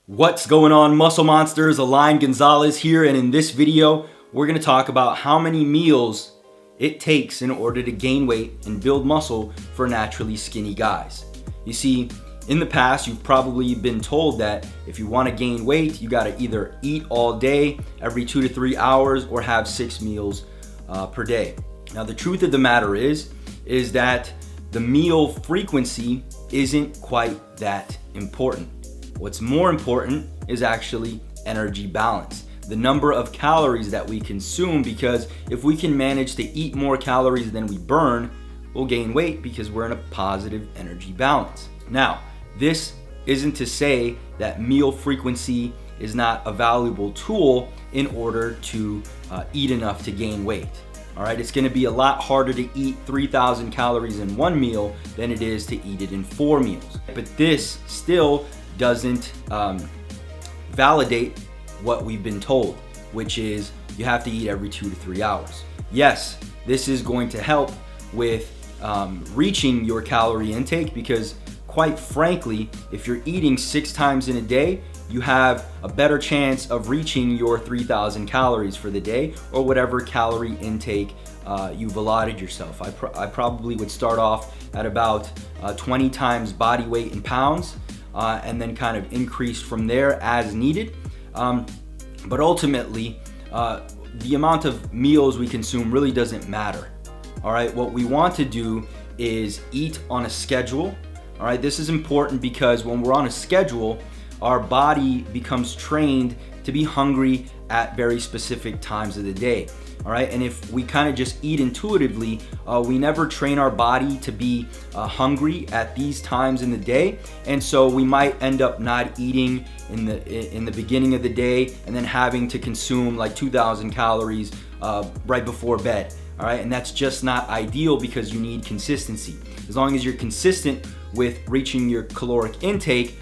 What's going on, muscle monsters? Alain Gonzalez here, and in this video we're going to talk about how many meals it takes in order to gain weight and build muscle for naturally skinny guys. You see, in the past you've probably been told that if you want to gain weight you got to either eat all day, every 2 to 3 hours, or have 6 meals per day. Now the truth of the matter is that the meal frequency isn't quite that important. What's more important is actually energy balance, the number of calories that we consume, because if we can manage to eat more calories than we burn, we'll gain weight because we're in a positive energy balance. Now, this isn't to say that meal frequency is not a valuable tool in order to eat enough to gain weight. All right, it's gonna be a lot harder to eat 3,000 calories in one meal than it is to eat it in 4 meals. But this still doesn't validate what we've been told, which is you have to eat every 2 to 3 hours. Yes, this is going to help with reaching your calorie intake, because quite frankly, if you're eating 6 times in a day, you have a better chance of reaching your 3,000 calories for the day, or whatever calorie intake you've allotted yourself. I probably would start off at about 20 times body weight in pounds, and then kind of increase from there as needed. But ultimately, the amount of meals we consume really doesn't matter. All right, what we want to do is eat on a schedule. All right, this is important because when we're on a schedule, our body becomes trained to be hungry at very specific times of the day. All right, and if we kind of just eat intuitively, we never train our body to be hungry at these times in the day, and so we might end up not eating in the beginning of the day, and then having to consume like 2,000 calories right before bed. All right, and that's just not ideal because you need consistency. As long as you're consistent with reaching your caloric intake,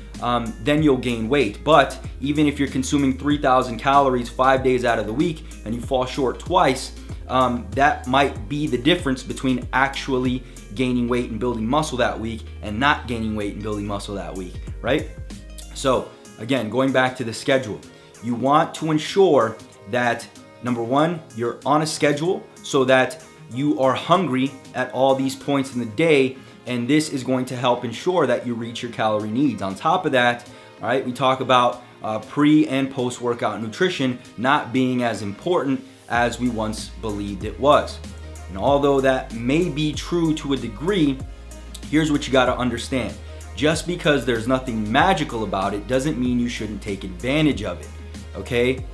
then you'll gain weight. But even if you're consuming 3,000 calories 5 days out of the week and you fall short twice, that might be the difference between actually gaining weight and building muscle that week and not gaining weight and building muscle that week, right? So again, going back to the schedule, you want to ensure that, number one, you're on a schedule so that you are hungry at all these points in the day, and this is going to help ensure that you reach your calorie needs. On top of that, all right, we talk about pre and post-workout nutrition not being as important as we once believed it was. And although that may be true to a degree, here's what you got to understand. Just because there's nothing magical about it doesn't mean you shouldn't take advantage of it, okay?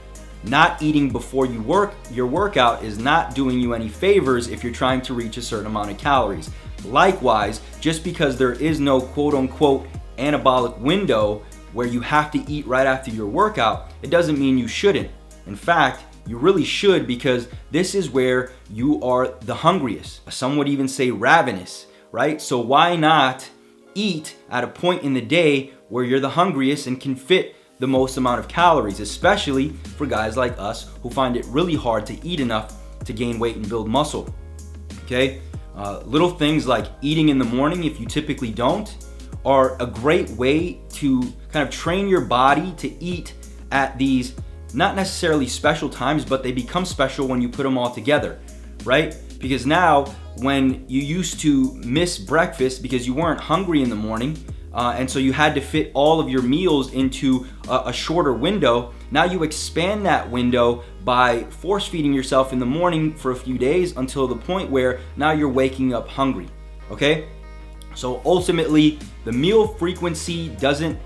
Not eating before your workout is not doing you any favors if you're trying to reach a certain amount of calories. Likewise, just because there is no quote-unquote anabolic window where you have to eat right after your workout, it doesn't mean you shouldn't. In fact, you really should, because this is where you are the hungriest. Some would even say ravenous, right? So why not eat at a point in the day where you're the hungriest and can fit the most amount of calories, especially for guys like us who find it really hard to eat enough to gain weight and build muscle, okay? Little things like eating in the morning, if you typically don't, are a great way to kind of train your body to eat at these not necessarily special times, but they become special when you put them all together, right? Because now when you used to miss breakfast because you weren't hungry in the morning, and so you had to fit all of your meals into a shorter window, now you expand that window by force feeding yourself in the morning for a few days until the point where now you're waking up hungry, okay? So ultimately, the meal frequency doesn't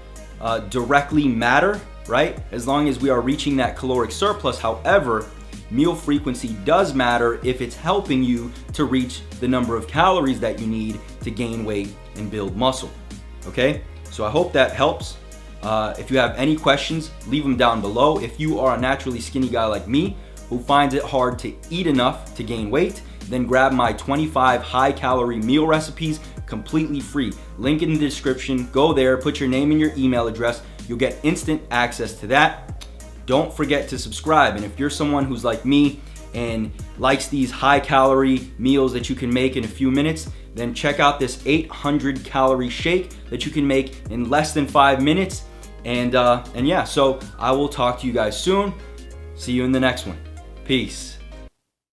directly matter, right? As long as we are reaching that caloric surplus. However, meal frequency does matter if it's helping you to reach the number of calories that you need to gain weight and build muscle. Okay, so I hope that helps. If you have any questions, leave them down below. If you are a naturally skinny guy like me who finds it hard to eat enough to gain weight, then grab my 25 high-calorie meal recipes completely free. Link in the description. Go there, put your name and your email address. You'll get instant access to that. Don't forget to subscribe. And if you're someone who's like me and likes these high-calorie meals that you can make in a few minutes, then check out this 800 calorie shake that you can make in less than 5 minutes. And yeah, so I will talk to you guys soon. See you in the next one. Peace.